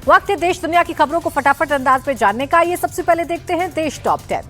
वक्त है देश दुनिया की खबरों को फटाफट अंदाज में जानने का। ये सबसे पहले देखते हैं देश टॉप 10।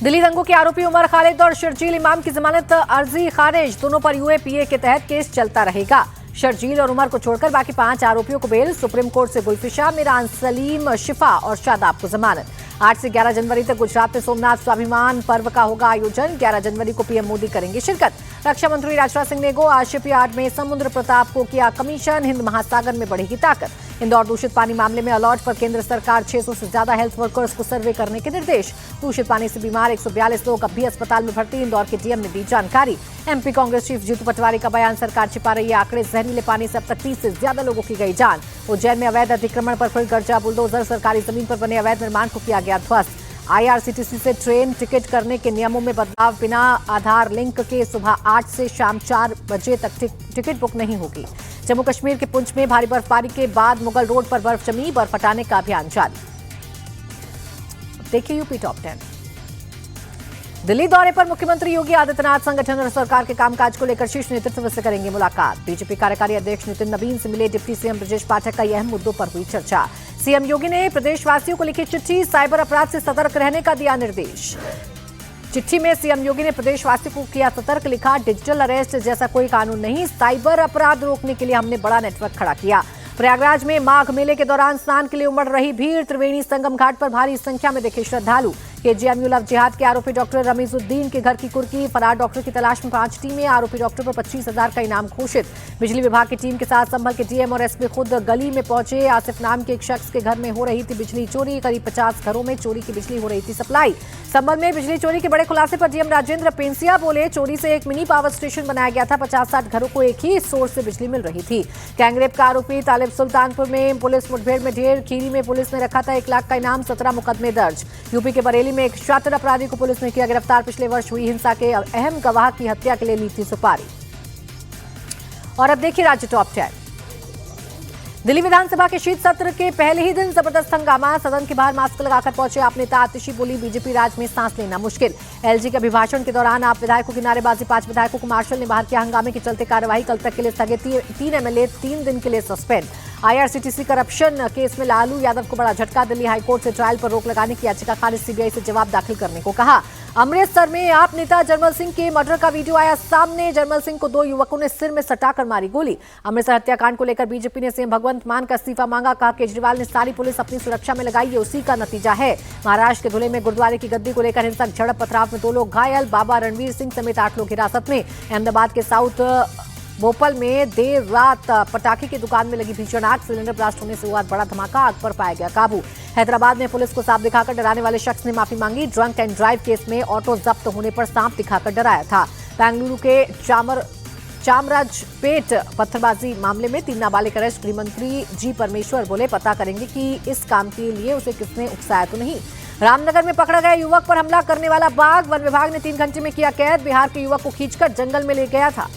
दिल्ली दंगों के आरोपी उमर खालिद और शर्जील इमाम की जमानत अर्जी खारिज। दोनों पर यूएपीए के तहत केस चलता रहेगा। शर्जील और उमर को छोड़कर बाकी 5 आरोपियों को बेल। सुप्रीम कोर्ट से गुलफिशा, मिरान, सलीम, शिफा और शादाब को जमानत। 8 से 11 जनवरी तक गुजरात में सोमनाथ स्वाभिमान पर्व का होगा आयोजन। 11 जनवरी को पीएम मोदी करेंगे शिरकत। रक्षा मंत्री राजनाथ सिंह ने आज शिपयार्ड में समुद्र प्रताप को किया कमीशन। हिंद महासागर में बढ़ेगी ताकत। इंदौर दूषित पानी मामले में अलर्ट पर केंद्र सरकार। 600 से ज्यादा हेल्थ वर्कर्स को सर्वे करने के निर्देश। दूषित पानी से बीमार 142 लोग अब भी अस्पताल में भर्ती। इंदौर के डीएम ने दी जानकारी। एमपी कांग्रेस चीफ जीतू पटवारी का बयान, सरकार छिपा रही है आंकड़े। जहरीले पानी से अब तक 30 से ज्यादा लोगों की गई जान। उज्जैन में अवैध अतिक्रमण पर फिर गर्जा बुलडोजर। सरकारी जमीन पर बने अवैध निर्माण को किया गया ध्वस्त। आईआरसीटीसी से ट्रेन टिकट करने के नियमों में बदलाव। बिना आधार लिंक के सुबह 8 से शाम 4 बजे तक टिकट बुक नहीं होगी। जम्मू कश्मीर के पुंछ में भारी बर्फबारी के बाद मुगल रोड पर बर्फ जमी। बर्फ हटाने का अभियान जारी। देखिए यूपी टॉप 10। दिल्ली दौरे पर मुख्यमंत्री योगी आदित्यनाथ संगठन और सरकार के कामकाज को लेकर शीर्ष नेतृत्व से करेंगे मुलाकात। बीजेपी कार्यकारी अध्यक्ष नितिन नवीन से मिले डिप्टी सीएम ब्रजेश पाठक। कई अहम मुद्दों पर हुई चर्चा। सीएम योगी ने प्रदेशवासियों को लिखी चिट्ठी। साइबर अपराध से सतर्क रहने का दिया निर्देश। चिट्ठी में सीएम योगी ने प्रदेशवासियों को किया सतर्क। लिखा, डिजिटल अरेस्ट जैसा कोई कानून नहीं, साइबर अपराध रोकने के लिए हमने बड़ा नेटवर्क खड़ा किया। प्रयागराज में माघ मेले के दौरान स्नान के लिए उमड़ रही भीड़। त्रिवेणी संगम घाट पर भारी संख्या में दिखे श्रद्धालु। केजीएमयू लव जिहाद के आरोपी डॉक्टर रमीजुद्दीन के घर की कुर्की। फरार डॉक्टर की तलाश में 5 टीमें। आरोपी डॉक्टर पर 25,000 का इनाम घोषित। बिजली विभाग की टीम के साथ संभल के डीएम और एसपी खुद गली में पहुंचे। आसिफ नाम के एक शख्स के घर में हो रही थी बिजली चोरी। करीब 50 घरों में चोरी की बिजली हो रही थी सप्लाई। संभल में बिजली चोरी के बड़े खुलासे पर डीएम राजेंद्र पेंसिया बोले, चोरी से एक मिनी पावर स्टेशन बनाया गया था। 50-60 घरों को एक ही सोर्स से बिजली मिल रही थी। गैंगरेप का आरोपी तालिब सुल्तानपुर में पुलिस मुठभेड़ में ढेर। खीरी में पुलिस ने रखा था 1 लाख का इनाम। 17 मुकदमे दर्ज। यूपी के बरेली में एक शातिर अपराधी को पुलिस ने किया गिरफ्तार। पिछले वर्ष हुई हिंसा के अहम गवाह की हत्या के लिए ली थी सुपारी। और अब देखिए राज्य टॉप 10। दिल्ली विधानसभा के शीत सत्र के पहले ही दिन जबरदस्त हंगामा। सदन के बाहर मास्क लगाकर पहुंचे आप नेता आतिशी बोली, बीजेपी राज में सांस लेना मुश्किल। एलजी के अभिभाषण के दौरान आप विधायकों की नारेबाजी। 5 विधायकों को मार्शल ने बाहर किया। हंगामे के चलते कार्यवाही कल तक के लिए स्थगित। 3 एमएलए 3 दिन के लिए सस्पेंड। आईआरसीटीसी करप्शन केस में लालू यादव को बड़ा झटका। दिल्ली हाईकोर्ट से ट्रायल पर रोक लगाने की याचिका खारिज। सीबीआई से जवाब दाखिल करने को कहा। अमृतसर में आप नेता जरमल सिंह के मर्डर का वीडियो आया सामने। जरमल सिंह को 2 युवकों ने सिर में सटाकर मारी गोली। अमृतसर हत्याकांड को लेकर बीजेपी ने सीएम भगवंत मान का इस्तीफा मांगा। कहा, केजरीवाल ने सारी पुलिस अपनी सुरक्षा में लगाई, ये उसी का नतीजा है। महाराष्ट्र के धुले में गुरुद्वारे की गद्दी को लेकर हिंसक झड़प। पथराव में 2 लोग घायल। बाबा रणवीर सिंह समेत 8 लोग हिरासत में। अहमदाबाद के साउथ भोपाल में देर रात पटाखे की दुकान में लगी भीषण आग। सिलेंडर ब्लास्ट होने से हुआ बड़ा धमाका। आग पर पाया गया काबू। हैदराबाद में पुलिस को सांप दिखाकर डराने वाले शख्स ने माफी मांगी। ड्रंक एंड ड्राइव केस में ऑटो जब्त होने पर सांप दिखाकर डराया था। बेंगलुरु के चामराजपेट पत्थरबाजी मामले में 3 नाबालिग अरेस्ट। गृह मंत्री जी परमेश्वर बोले, पता करेंगे कि इस काम के लिए उसे किसने उकसाया तो नहीं। रामनगर में पकड़ा गया युवक पर हमला करने वाला बाघ। वन विभाग ने 3 घंटे में किया कैद। बिहार के युवक को खींचकर जंगल में ले गया था।